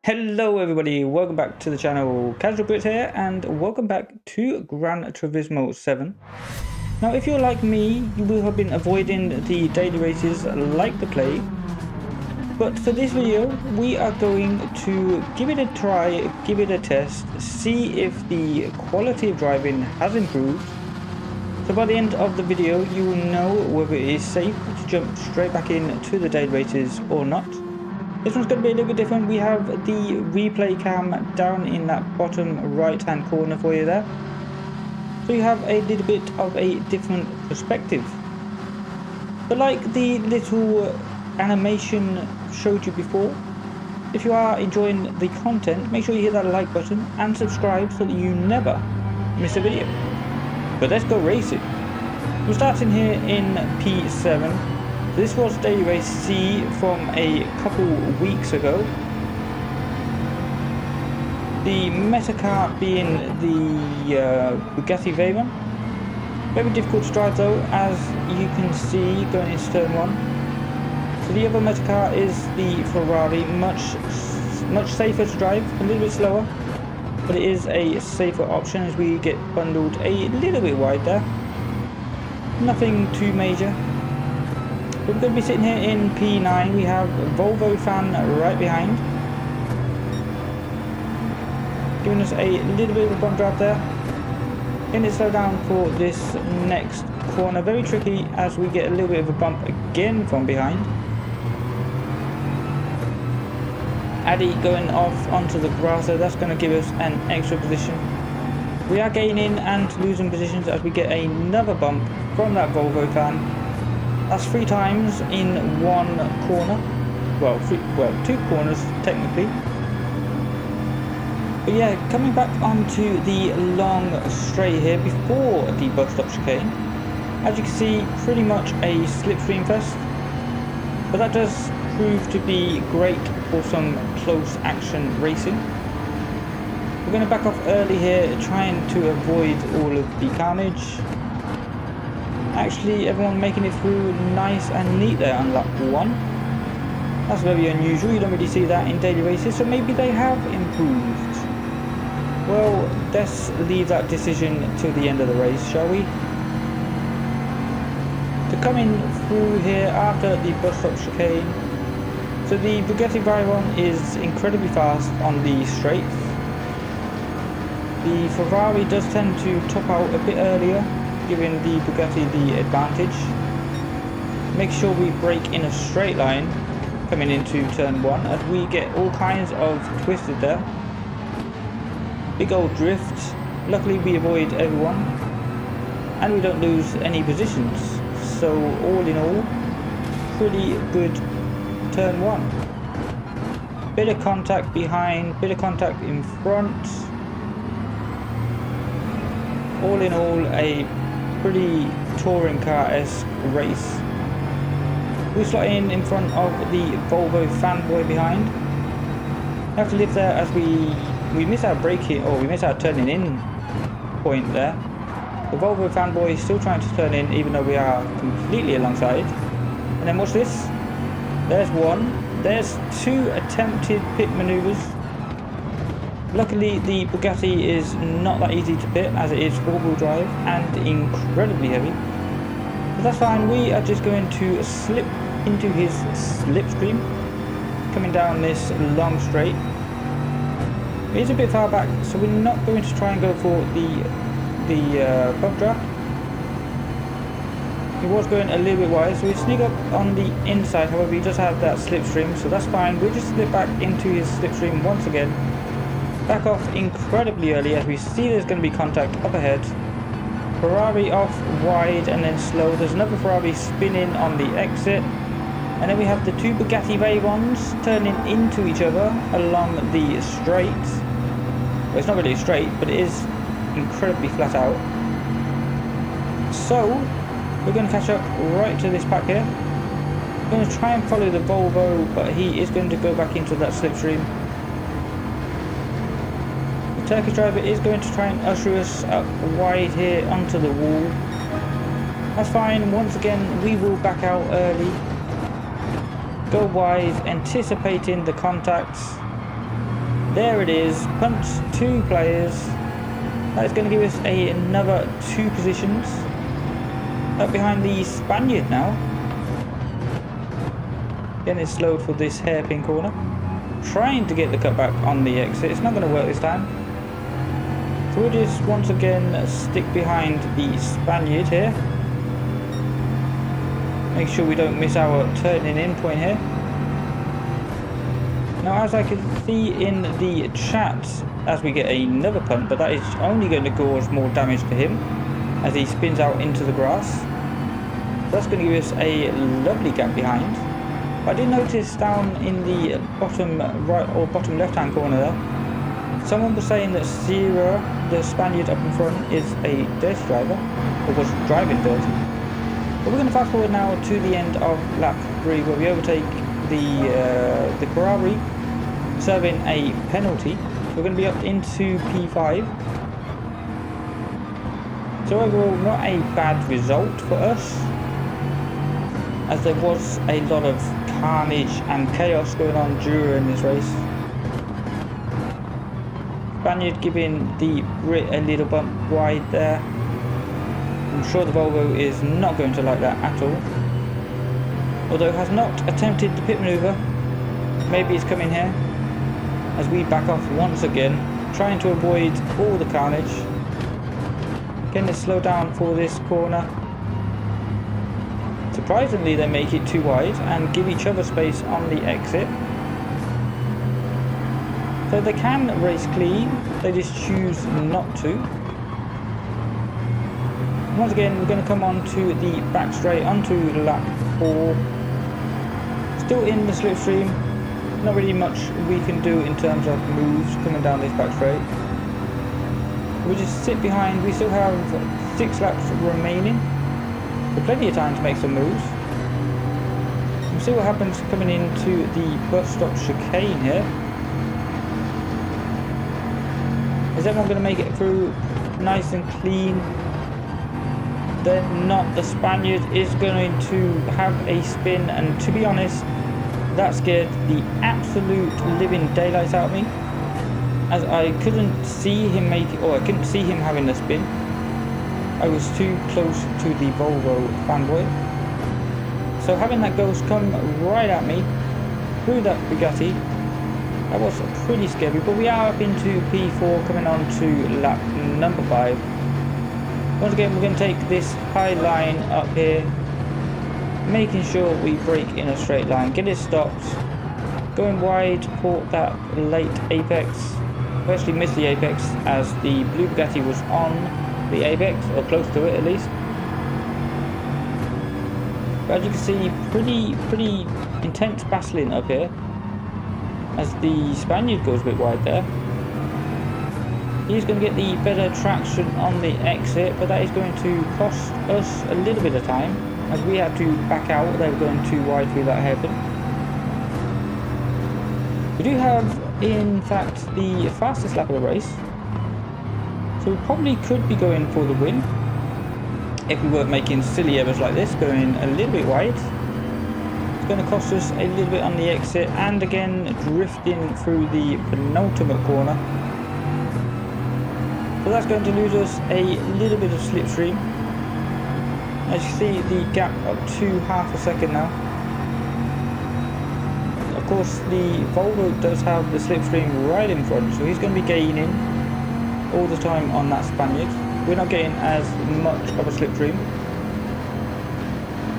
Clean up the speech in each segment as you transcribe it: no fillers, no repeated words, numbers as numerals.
Hello everybody, welcome back to the channel. Casual Brits here, and welcome back to Gran Turismo 7. Now if you're like me, you will have been avoiding the daily races like the plague. But for this video, we are going to give it a try, give it a test, see if the quality of driving has improved. So by the end of the video, you will know whether it is safe to jump straight back into the daily races or not. This one's going to be a little bit different. We have the replay cam down in that bottom right hand corner for you there. So you have a little bit of a different perspective. But like the little animation showed you before, if you are enjoying the content, make sure you hit that like button and subscribe so that you never miss a video. But let's go racing. We're starting here in P7. This was Daily Race C from a couple weeks ago. The meta car being the Bugatti Veyron. Very difficult to drive though, as you can see going into turn 1. So the other meta car is the Ferrari, much safer to drive, a little bit slower, but it is a safer option as we get bundled a little bit wide there. Nothing too major. We're going to be sitting here in P9. We have Volvo fan right behind, giving us a little bit of a bump drive there. Going to slow down for this next corner. Very tricky as we get a little bit of a bump again from behind. Addy going off onto the grass, so that's going to give us an extra position. We are gaining and losing positions as we get another bump from that Volvo fan. That's 3 times in one corner. Well, 2 corners technically. But yeah, coming back onto the long straight here before the bus stop chicane. As you can see, pretty much a slipstream fest. But that does prove to be great for some close action racing. We're going to back off early here, trying to avoid all of the carnage. Actually, everyone making it through nice and neat there on lap 1. That's very unusual, you don't really see that in daily races, so maybe they have improved. Well, let's leave that decision till the end of the race, shall we? To come in through here after the bus stop chicane. So the Bugatti Veyron is incredibly fast on the straights. The Ferrari does tend to top out a bit earlier, giving the Bugatti the advantage. Make sure we brake in a straight line coming into turn 1 as we get all kinds of twisted there. Big old drift. Luckily we avoid everyone and we don't lose any positions. So all in all, pretty good turn 1. Bit of contact behind, bit of contact in front. All in all, a pretty touring car-esque race. We slot in front of the Volvo fanboy behind. We have to live there as we miss our braking, or we miss our turning in point there. The Volvo fanboy is still trying to turn in even though we are completely alongside. And then watch this. There's one. There's 2 attempted pit maneuvers. Luckily the Bugatti is not that easy to pit as it is 4-wheel drive and incredibly heavy. But that's fine, we are just going to slip into his slipstream coming down this long straight. It is a bit far back, so we're not going to try and go for the bump draft. He was going a little bit wide, so we sneak up on the inside. However, he does have that slipstream, so that's fine. We'll just slip back into his slipstream once again. Back off incredibly early as we see there's going to be contact up ahead. Ferrari off wide and then slow. There's another Ferrari spinning on the exit. And then we have the 2 Bugatti Veyrons turning into each other along the straight. Well, it's not really straight, but it is incredibly flat out. So, we're going to catch up right to this pack here. We're going to try and follow the Volvo, but he is going to go back into that slipstream. Turkish driver is going to try and usher us up wide here onto the wall. That's fine. Once again, we will back out early. Go wide, anticipating the contacts. There it is. Punch 2 players. That is going to give us another 2 positions. Up behind the Spaniard now. Getting it slowed for this hairpin corner. Trying to get the cutback on the exit. It's not going to work this time. So we'll just once again stick behind the Spaniard here. Make sure we don't miss our turning in point here. Now, as I can see in the chat, as we get another punt, but that is only going to cause more damage to him as he spins out into the grass. That's going to give us a lovely gap behind. I did notice down in the bottom right or bottom left hand corner there, someone was saying that Sierra, the Spaniard up in front, is a dirty driver, or was driving dirty. But we're going to fast forward now to the end of lap 3, where we overtake the Ferrari, serving a penalty. We're going to be up into P5. So overall, not a bad result for us, as there was a lot of carnage and chaos going on during this race. Spaniard giving the Brit a little bump wide there. I'm sure the Volvo is not going to like that at all. Although has not attempted the pit maneuver. Maybe it's coming here as we back off once again, trying to avoid all the carnage. Getting it slow down for this corner. Surprisingly, they make it too wide and give each other space on the exit. So they can race clean, they just choose not to. Once again, we're going to come on to the back straight onto lap 4. Still in the slipstream. Not really much we can do in terms of moves coming down this back straight. We just sit behind. We still have 6 laps remaining. So plenty of time to make some moves. We'll see what happens coming into the bus stop chicane here. Is everyone going to make it through nice and clean? They're not. The Spaniard is going to have a spin, and to be honest, that scared the absolute living daylights out of me, as I couldn't see him make it, or I couldn't see him having a spin. I was too close to the Volvo fanboy. So having that ghost come right at me through that Bugatti, that was pretty scary. But we are up into P4, coming on to lap number 5. Once again, we're going to take this high line up here, making sure we brake in a straight line, get it stopped, going wide, caught that late apex. We actually missed the apex as the blue Bugatti was on the apex, or close to it at least. But as you can see, pretty intense battling up here, as the Spaniard goes a bit wide there. He's going to get the better traction on the exit, but that is going to cost us a little bit of time, as we had to back out. They were going too wide through that hairpin. We do have, in fact, the fastest lap of the race, so we probably could be going for the win if we weren't making silly errors like this, going a little bit wide. It's going to cost us a little bit on the exit, and again drifting through the penultimate corner. So that's going to lose us a little bit of slipstream. As you see, the gap up to half a second now. Of course, the Volvo does have the slipstream right in front, so he's going to be gaining all the time on that Spaniard. We're not getting as much of a slipstream.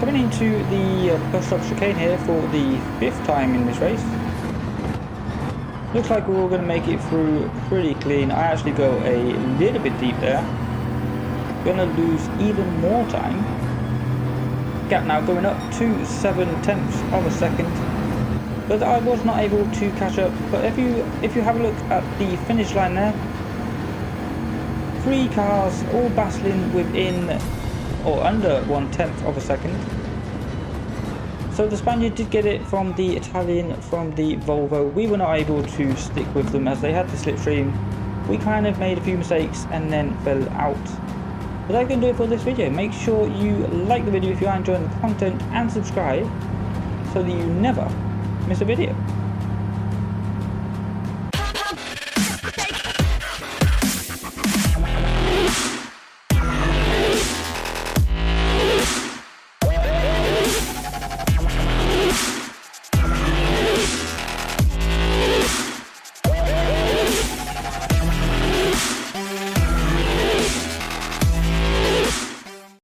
Coming into the bus stop chicane here for the 5th time in this race. Looks like we're all going to make it through pretty clean. I actually go a little bit deep there. Going to lose even more time. Gap now going up to 0.7 of a second. But I was not able to catch up. But if you have a look at the finish line there, 3 cars all battling within or under 1/10 of a second. So the Spaniard did get it from the Italian, from the Volvo. We were not able to stick with them as they had the slipstream. we kind of made a few mistakes and then fell out. But that's going to do it for this video. Make sure you like the video if you are enjoying the content and subscribe so that you never miss a video.